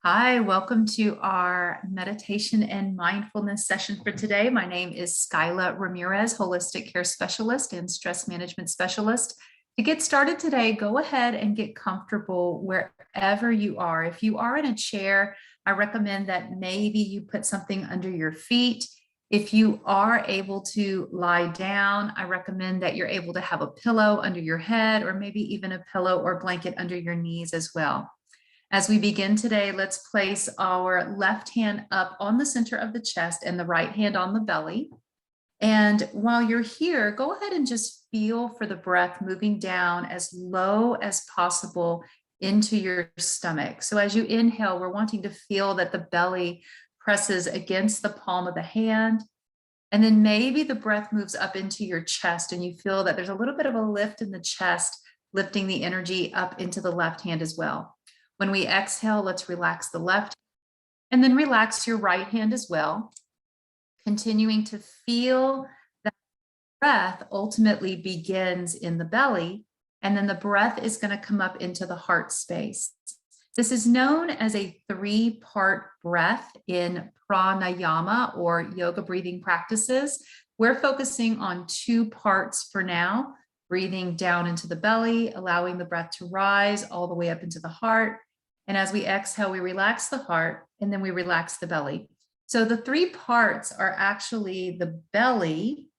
Hi, welcome to our meditation and mindfulness session for today. My name is Skyla Ramirez, holistic care specialist and stress management specialist. To get started today, go ahead and get comfortable wherever you are. If you are in a chair, I recommend that maybe you put something under your feet. If you are able to lie down, I recommend that you're able to have a pillow under your head or maybe even a pillow or blanket under your knees as well. As we begin today, let's place our left hand up on the center of the chest and the right hand on the belly. And while you're here, go ahead and just feel for the breath moving down as low as possible into your stomach. So as you inhale, we're wanting to feel that the belly presses against the palm of the hand. And then maybe the breath moves up into your chest and you feel that there's a little bit of a lift in the chest, lifting the energy up into the left hand as well. When we exhale, let's relax the left and then relax your right hand as well, continuing to feel that breath ultimately begins in the belly, and then the breath is going to come up into the heart space. This is known as a three-part breath in pranayama or yoga breathing practices. We're focusing on two parts for now, breathing down into the belly, allowing the breath to rise all the way up into the heart. And as we exhale, we relax the heart and then we relax the belly. So the three parts are actually the belly.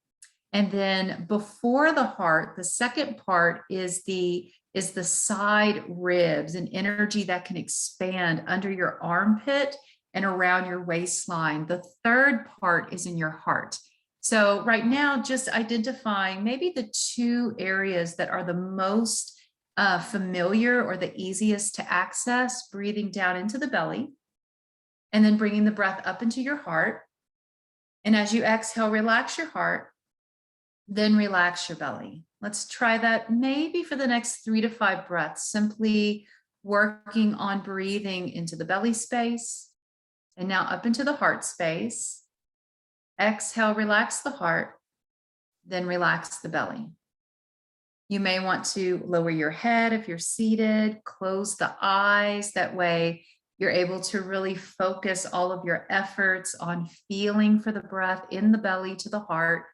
And then before the heart, the second part is the side ribs, an energy that can expand under your armpit and around your waistline. The third part is in your heart. So right now, just identifying maybe the two areas that are the most familiar or the easiest to access, breathing down into the belly and then bringing the breath up into your heart. And as you exhale, relax your heart, then relax your belly. Let's try that maybe for the next 3 to 5 breaths, simply working on breathing into the belly space and now up into the heart space. Exhale, relax the heart, then relax the belly. You may want to lower your head if you're seated, close the eyes. That way you're able to really focus all of your efforts on feeling for the breath in the belly to the heart,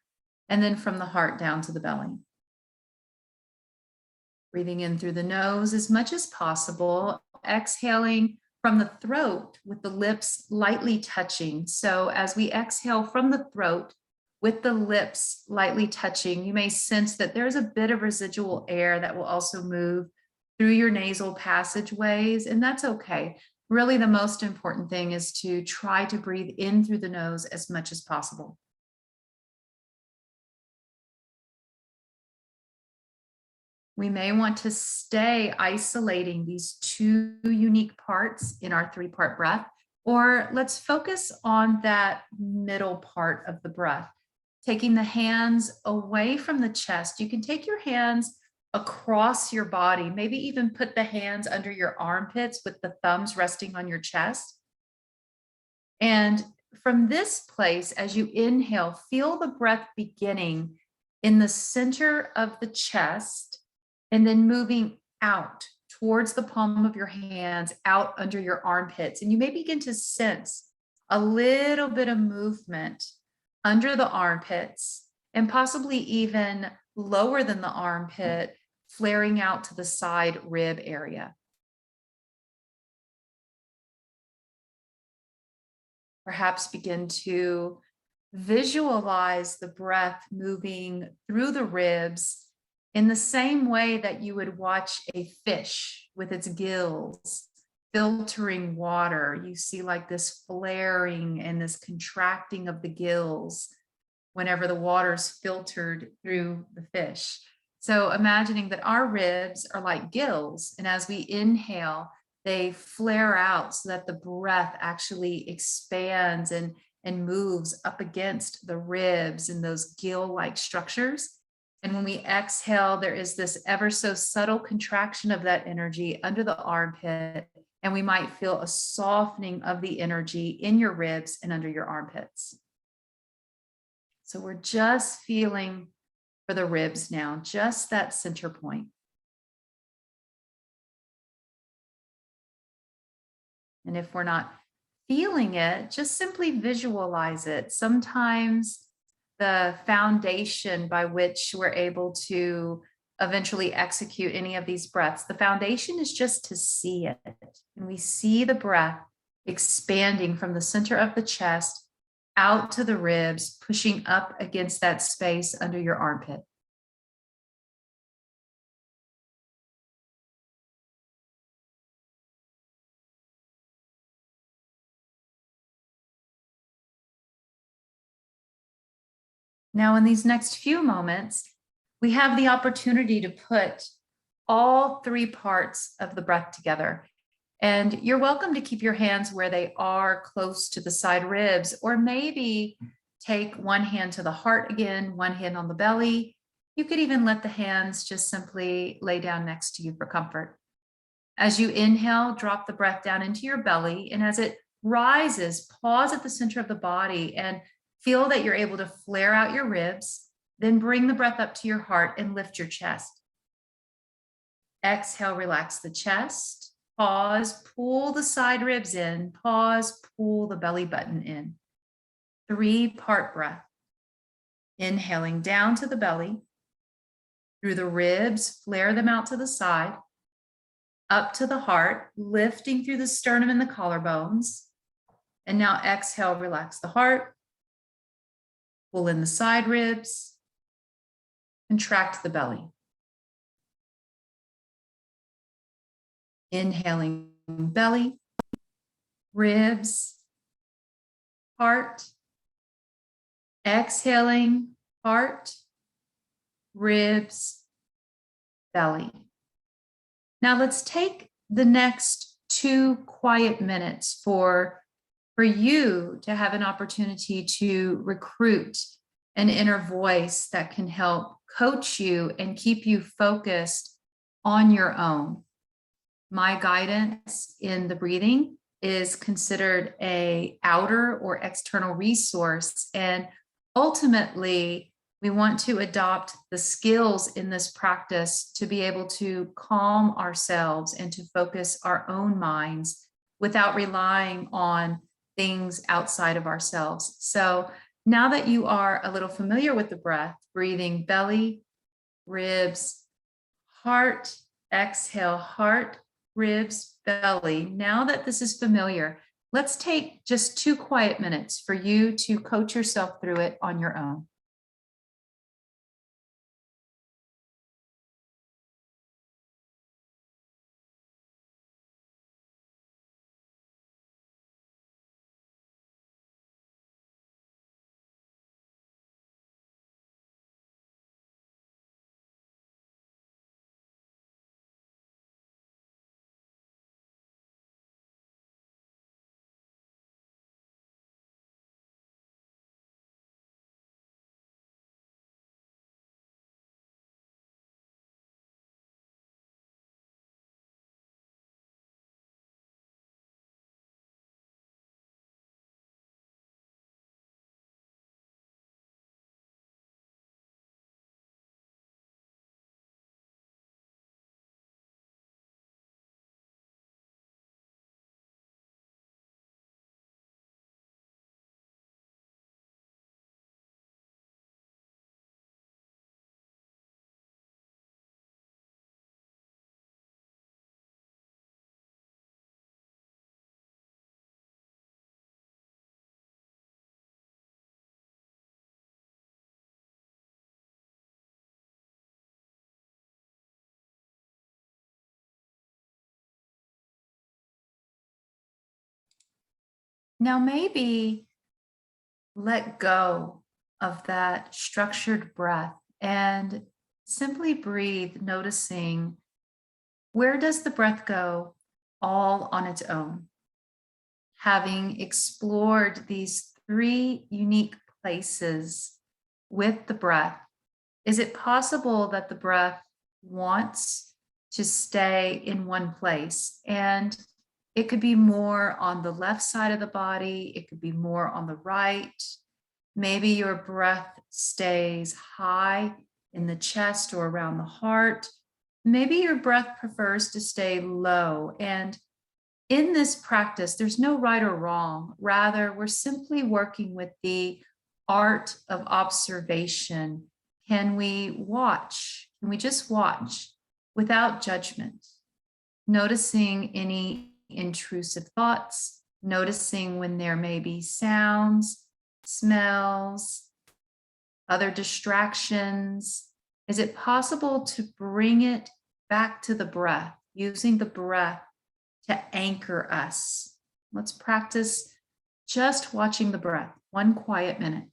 and then from the heart down to the belly. Breathing in through the nose as much as possible, exhaling from the throat with the lips lightly touching. So as we exhale from the throat, with the lips lightly touching, you may sense that there's a bit of residual air that will also move through your nasal passageways, and that's okay. Really, the most important thing is to try to breathe in through the nose as much as possible. We may want to stay isolating these two unique parts in our three-part breath, or let's focus on that middle part of the breath. Taking the hands away from the chest. You can take your hands across your body, maybe even put the hands under your armpits with the thumbs resting on your chest. And from this place, as you inhale, feel the breath beginning in the center of the chest and then moving out towards the palm of your hands, out under your armpits. And you may begin to sense a little bit of movement under the armpits and possibly even lower than the armpit, flaring out to the side rib area. Perhaps begin to visualize the breath moving through the ribs in the same way that you would watch a fish with its gills filtering water. You see like this flaring and this contracting of the gills whenever the water's filtered through the fish. So imagining that our ribs are like gills, and as we inhale, they flare out so that the breath actually expands and moves up against the ribs and those gill-like structures. And when we exhale, there is this ever so subtle contraction of that energy under the armpit, and we might feel a softening of the energy in your ribs and under your armpits. So we're just feeling for the ribs now, just that center point. And if we're not feeling it, just simply visualize it. Sometimes the foundation by which we're able to eventually execute any of these breaths, the foundation is just to see it. And we see the breath expanding from the center of the chest out to the ribs, pushing up against that space under your armpit. Now, in these next few moments, we have the opportunity to put all three parts of the breath together. And you're welcome to keep your hands where they are, close to the side ribs, or maybe take one hand to the heart again, one hand on the belly. You could even let the hands just simply lay down next to you for comfort. As you inhale, drop the breath down into your belly. And as it rises, pause at the center of the body and feel that you're able to flare out your ribs. Then bring the breath up to your heart and lift your chest. Exhale, relax the chest. Pause, pull the side ribs in. Pause, pull the belly button in. 3-part breath. Inhaling down to the belly. Through the ribs, flare them out to the side. Up to the heart, lifting through the sternum and the collarbones. And now exhale, relax the heart. Pull in the side ribs. Contract the belly. Inhaling belly, ribs, heart. Exhaling heart, ribs, belly. Now let's take the next 2 quiet minutes for you to have an opportunity to recruit an inner voice that can help coach you and keep you focused on your own. My guidance in the breathing is considered an outer or external resource. And ultimately, we want to adopt the skills in this practice to be able to calm ourselves and to focus our own minds without relying on things outside of ourselves. So now that you are a little familiar with the breath, breathing belly, ribs, heart, exhale, heart, ribs, belly. Now that this is familiar, let's take just 2 quiet minutes for you to coach yourself through it on your own. Now, maybe let go of that structured breath and simply breathe, noticing where does the breath go all on its own. Having explored these 3 unique places with the breath, is it possible that the breath wants to stay in one place? And it could be more on the left side of the body, it could be more on the right. Maybe your breath stays high in the chest or around the heart. Maybe your breath prefers to stay low. And in this practice, there's no right or wrong. Rather, we're simply working with the art of observation. Can we watch? Can we just watch without judgment? Noticing any intrusive thoughts, noticing when there may be sounds, smells, other distractions. Is it possible to bring it back to the breath, using the breath to anchor us? Let's practice just watching the breath, 1 quiet minute.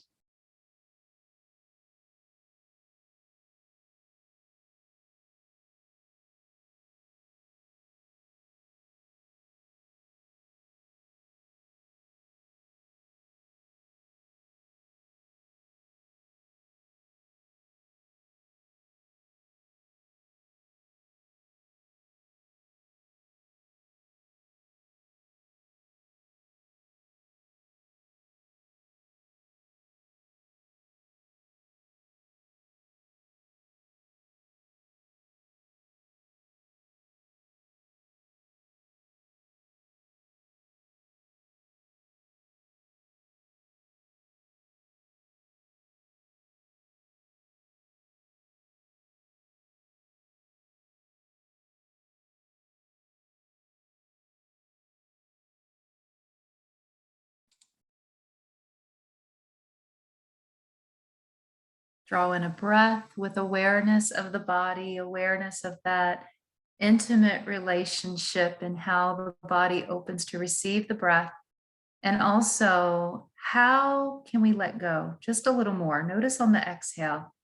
Draw in a breath with awareness of the body, awareness of that intimate relationship and how the body opens to receive the breath. And also, how can we let go just a little more? Notice on the exhale,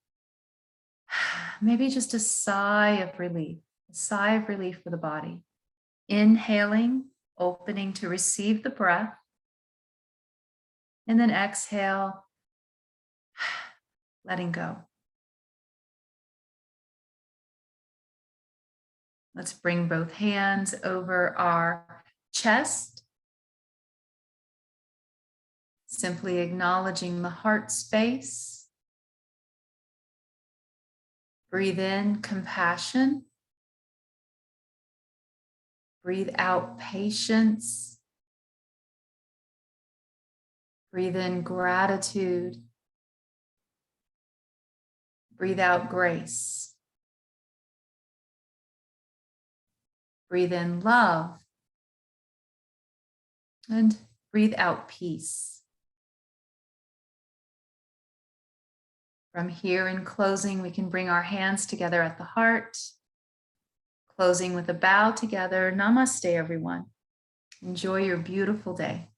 maybe just a sigh of relief for the body. Inhaling, opening to receive the breath. And then exhale, letting go. Let's bring both hands over our chest. Simply acknowledging the heart space. Breathe in compassion. Breathe out patience. Breathe in gratitude. Breathe out grace. Breathe in love. And breathe out peace. From here in closing, we can bring our hands together at the heart. Closing with a bow together. Namaste, everyone. Enjoy your beautiful day.